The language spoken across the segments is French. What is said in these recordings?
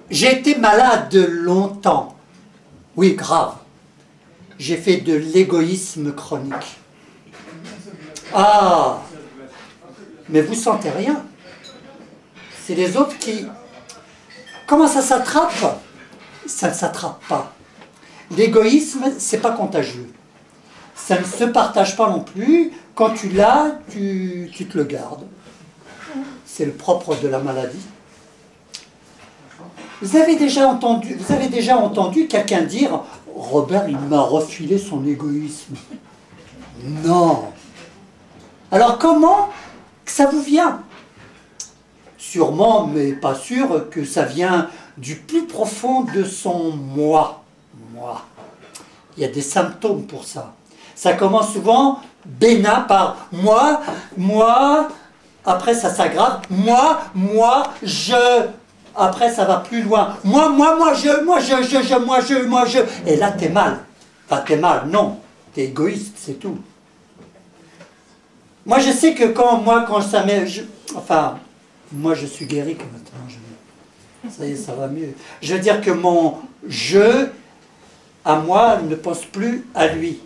J'ai été malade longtemps. Oui, grave. J'ai fait de l'égoïsme chronique. Ah, mais vous sentez rien. C'est les autres qui... Comment ça s'attrape? Ça ne s'attrape pas. L'égoïsme, c'est pas contagieux. Ça ne se partage pas non plus. Quand tu l'as, tu te le gardes. C'est le propre de la maladie. Vous avez déjà entendu quelqu'un dire « Robert, il m'a refilé son égoïsme ». Non. Alors comment ça vous vient? Sûrement, mais pas sûr, que ça vient du plus profond de son moi. Moi. Il y a des symptômes pour ça. Ça commence souvent bénin par moi, moi, après ça s'aggrave, moi, je, après ça va plus loin, moi, je, et là t'es mal. Enfin t'es mal, non, t'es égoïste, c'est tout. Moi je sais que quand ça m'est, enfin, moi je suis guéri que maintenant, ça y est, ça va mieux. Je veux dire que mon je, à moi, ne pense plus à lui.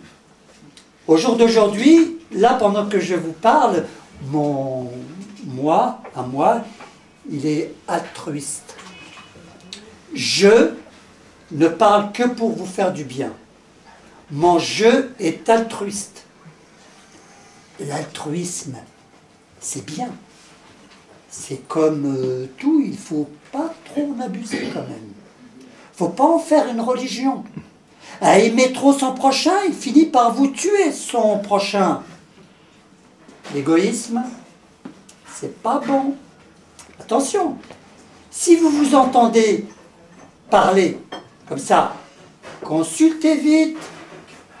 Au jour d'aujourd'hui, là, pendant que je vous parle, mon moi, à moi, il est altruiste. Je ne parle que pour vous faire du bien. Mon je est altruiste. L'altruisme, c'est bien. C'est comme tout, il ne faut pas trop en abuser quand même. Il ne faut pas en faire une religion. À aimer trop son prochain, il finit par vous tuer son prochain. L'égoïsme, c'est pas bon. Attention, si vous vous entendez parler comme ça, consultez vite.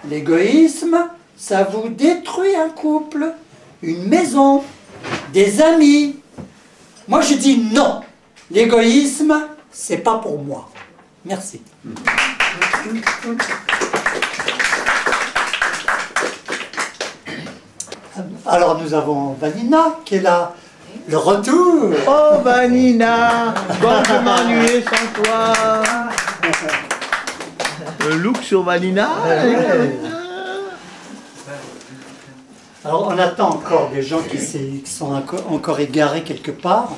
L'égoïsme, ça vous détruit un couple, une maison, des amis. Moi je dis non, l'égoïsme, c'est pas pour moi. Merci. Alors nous avons Vanina qui est là. Le retour. Oh Vanina, comme je m'ennuyais sans toi. Le look sur Vanina. Alors on attend encore des gens qui sont encore égarés quelque part.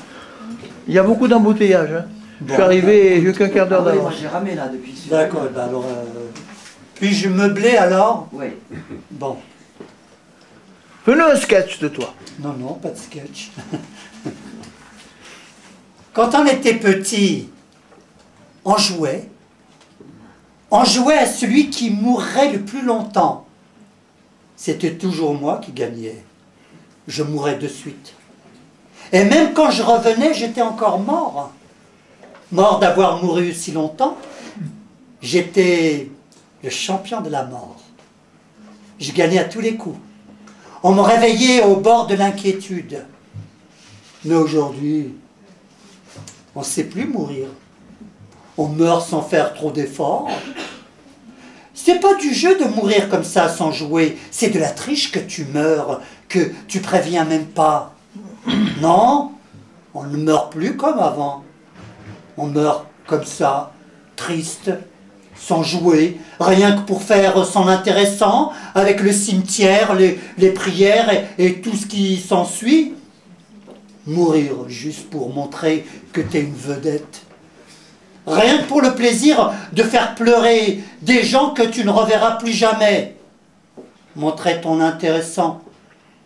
Il y a beaucoup d'embouteillages. Hein. Bon. Je suis arrivé, j'ai qu'un quart d'heure d'avance. Moi j'ai ramé là depuis. D'accord, ben alors... Puis-je meubler alors? Oui. Bon. Fais-nous un sketch de toi. Non, non, pas de sketch. Quand on était petit, on jouait. On jouait à celui qui mourrait le plus longtemps. C'était toujours moi qui gagnais. Je mourais de suite. Et même quand je revenais, j'étais encore mort. Mort d'avoir mouru si longtemps. J'étais le champion de la mort. Je gagnais à tous les coups. On me réveillait au bord de l'inquiétude. Mais aujourd'hui, on ne sait plus mourir. On meurt sans faire trop d'efforts. C'est pas du jeu de mourir comme ça sans jouer. C'est de la triche que tu meurs, que tu préviens même pas. Non, on ne meurt plus comme avant. On meurt comme ça, triste, sans jouer, rien que pour faire son intéressant, avec le cimetière, les prières et tout ce qui s'ensuit. Mourir juste pour montrer que tu es une vedette. Rien que pour le plaisir de faire pleurer des gens que tu ne reverras plus jamais. Montrer ton intéressant.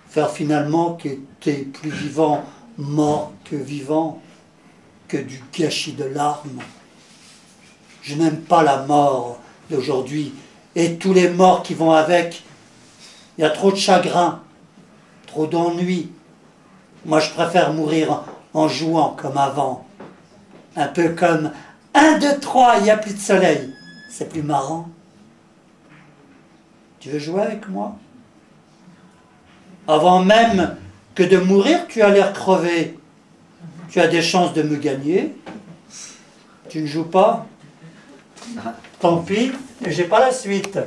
Faire finalement que tu es plus vivant, mort que vivant, que du gâchis de larmes. Je n'aime pas la mort d'aujourd'hui et tous les morts qui vont avec. Il y a trop de chagrin, trop d'ennui. Moi, je préfère mourir en jouant comme avant. Un peu comme 1, 2, 3, il n'y a plus de soleil. C'est plus marrant. Tu veux jouer avec moi? Avant même que de mourir, tu as l'air crevé. Tu as des chances de me gagner. Tu ne joues pas? Tant pis, j'ai pas la suite.